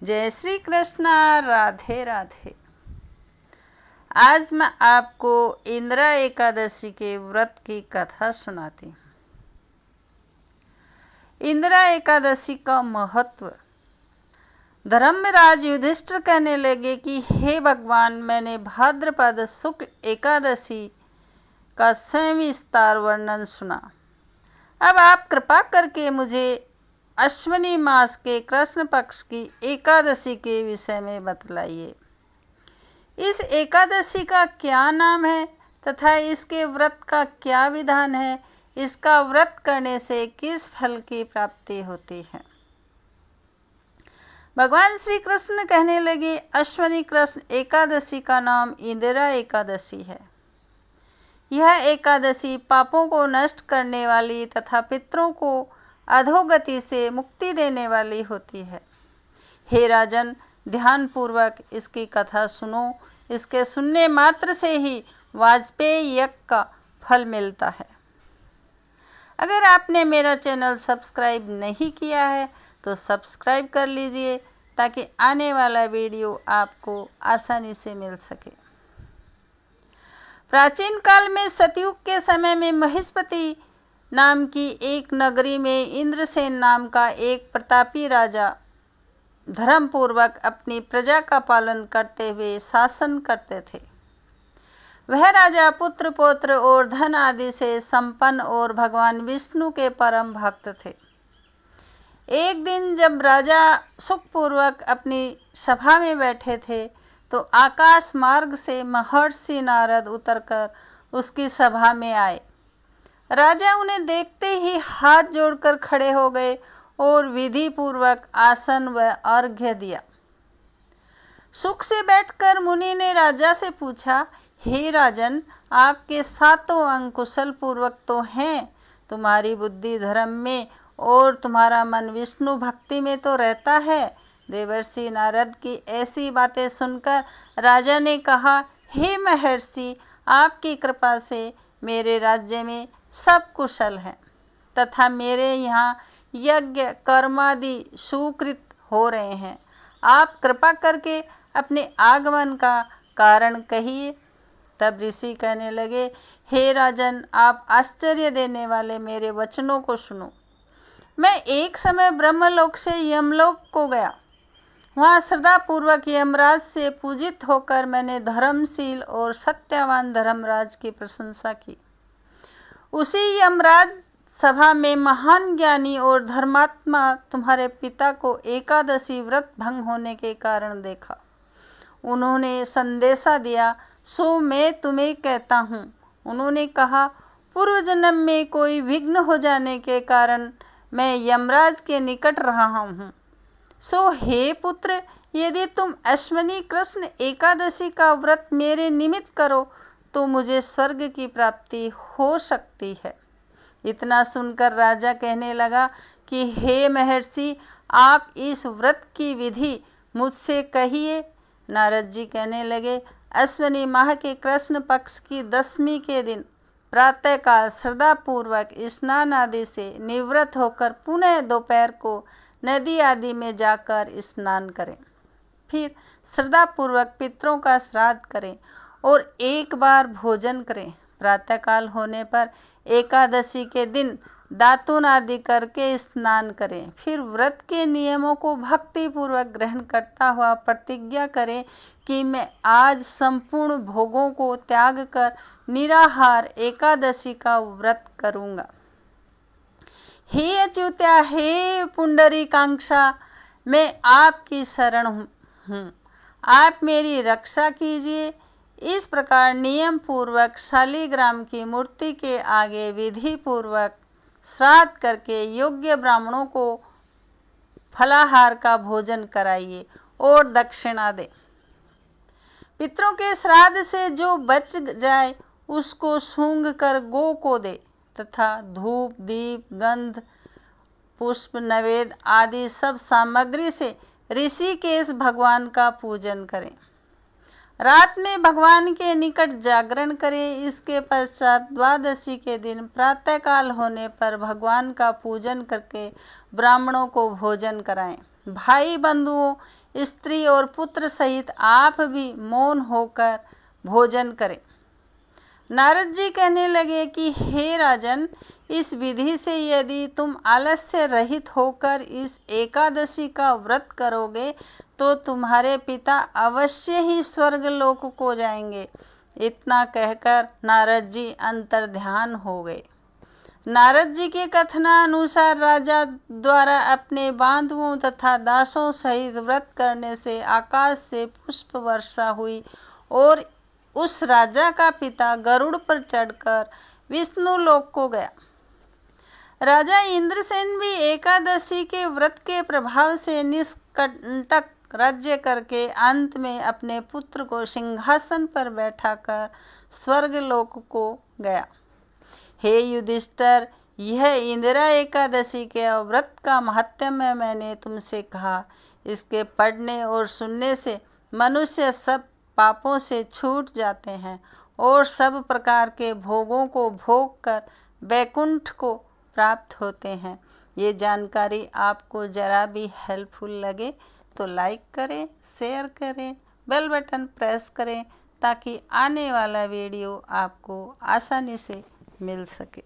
जय श्री कृष्णा। राधे राधे। आज मैं आपको इंदिरा एकादशी के व्रत की कथा सुनाती हूँ। इंदिरा एकादशी का महत्व। धर्मराज युधिष्ठिर कहने लगे कि हे भगवान, मैंने भाद्रपद शुक्ल एकादशी का सविस्तार वर्णन सुना। अब आप कृपा करके मुझे अश्विनी मास के कृष्ण पक्ष की एकादशी के विषय में बतलाइए। इस एकादशी का क्या नाम है तथा इसके व्रत का क्या विधान है? इसका व्रत करने से किस फल की प्राप्ति होती है? भगवान श्री कृष्ण कहने लगे, अश्विनी कृष्ण एकादशी का नाम इंदिरा एकादशी है। यह एकादशी पापों को नष्ट करने वाली तथा पितरों को अधोगति से मुक्ति देने वाली होती है। हे राजन, ध्यानपूर्वक इसकी कथा सुनो। इसके सुनने मात्र से ही वाजपेयी यज्ञ का फल मिलता है। अगर आपने मेरा चैनल सब्सक्राइब नहीं किया है तो सब्सक्राइब कर लीजिए ताकि आने वाला वीडियो आपको आसानी से मिल सके। प्राचीन काल में सतयुग के समय में महिष्मति नाम की एक नगरी में इंद्रसेन नाम का एक प्रतापी राजा धर्मपूर्वक अपनी प्रजा का पालन करते हुए शासन करते थे। वह राजा पुत्र पौत्र और धन आदि से संपन्न और भगवान विष्णु के परम भक्त थे। एक दिन जब राजा सुखपूर्वक अपनी सभा में बैठे थे तो आकाश मार्ग से महर्षि नारद उतरकर उसकी सभा में आए। राजा उन्हें देखते ही हाथ जोड़कर खड़े हो गए और विधि पूर्वक आसन व अर्घ्य दिया। सुख से बैठकर मुनि ने राजा से पूछा, हे राजन, आपके सातों अंग कुशल पूर्वक तो हैं, तुम्हारी बुद्धि धर्म में और तुम्हारा मन विष्णु भक्ति में तो रहता है। देवर्षि नारद की ऐसी बातें सुनकर राजा ने कहा, हे महर्षि, आपकी कृपा से मेरे राज्य में सब कुशल है तथा मेरे यहाँ यज्ञ कर्मादि सुकृत हो रहे हैं। आप कृपा करके अपने आगमन का कारण कहिए। तब ऋषि कहने लगे, हे राजन, आप आश्चर्य देने वाले मेरे वचनों को सुनो। मैं एक समय ब्रह्मलोक से यमलोक को गया। वहाँ श्रद्धापूर्वक यमराज से पूजित होकर मैंने धर्मशील और सत्यवान धर्मराज की प्रशंसा की। उसी यमराज सभा में महान ज्ञानी और धर्मात्मा तुम्हारे पिता को एकादशी व्रत भंग होने के कारण देखा। उन्होंने संदेशा दिया, सो मैं तुम्हें कहता हूँ। उन्होंने कहा, पूर्व जन्म में कोई विघ्न हो जाने के कारण मैं यमराज के निकट रहा हूँ। सो हे पुत्र, यदि तुम अश्विनी कृष्ण एकादशी का व्रत मेरे निमित्त करो तो मुझे स्वर्ग की प्राप्ति हो सकती है। इतना सुनकर राजा कहने लगा कि हे महर्षि, आप इस व्रत की विधि मुझसे कहिए। नारद जी कहने लगे, अश्विनी माह के कृष्ण पक्ष की दशमी के दिन प्रातःकाल श्रद्धापूर्वक स्नान आदि से निवृत्त होकर पुनः दोपहर को नदी आदि में जाकर स्नान करें। फिर श्रद्धापूर्वक पितरों का श्राद्ध करें और एक बार भोजन करें। प्रातःकाल होने पर एकादशी के दिन दातून आदि करके स्नान करें। फिर व्रत के नियमों को भक्तिपूर्वक ग्रहण करता हुआ प्रतिज्ञा करें कि मैं आज संपूर्ण भोगों को त्याग कर निराहार एकादशी का व्रत करूँगा। हे अच्युत्या, हे पुंडरीकाक्षा, मैं आपकी शरण हूँ, आप मेरी रक्षा कीजिए। इस प्रकार नियम पूर्वक शालिग्राम की मूर्ति के आगे विधि पूर्वक श्राद्ध करके योग्य ब्राह्मणों को फलाहार का भोजन कराइए और दक्षिणा दें। पितरों के श्राद्ध से जो बच जाए उसको सूंघ कर गौ को दे तथा धूप दीप गंध पुष्प नैवेद्य आदि सब सामग्री से ऋषिकेश भगवान का पूजन करें। रात में भगवान के निकट जागरण करें। इसके पश्चात द्वादशी के दिन प्रातःकाल होने पर भगवान का पूजन करके ब्राह्मणों को भोजन कराएं। भाई बंधुओं, स्त्री और पुत्र सहित आप भी मौन होकर भोजन करें। नारद जी कहने लगे कि हे राजन, इस विधि से यदि तुम आलस्य रहित होकर इस एकादशी का व्रत करोगे तो तुम्हारे पिता अवश्य ही स्वर्गलोक को जाएंगे। इतना कहकर नारद जी अंतर्ध्यान हो गए। नारद जी के कथनानुसार राजा द्वारा अपने बांधुओं तथा दासों सहित व्रत करने से आकाश से पुष्प वर्षा हुई और उस राजा का पिता गरुड़ पर चढ़कर विष्णु लोक को गया। राजा इंद्रसेन भी एकादशी के व्रत के प्रभाव से निष्कंटक राज्य करके अंत में अपने पुत्र को सिंहासन पर बैठाकर स्वर्गलोक को गया। हे युधिष्ठिर, यह इंदिरा एकादशी के व्रत का महात्म्य मैंने तुमसे कहा। इसके पढ़ने और सुनने से मनुष्य सब पापों से छूट जाते हैं और सब प्रकार के भोगों को भोग कर वैकुंठ को प्राप्त होते हैं। ये जानकारी आपको ज़रा भी हेल्पफुल लगे तो लाइक करें, शेयर करें, बेल बटन प्रेस करें ताकि आने वाला वीडियो आपको आसानी से मिल सके।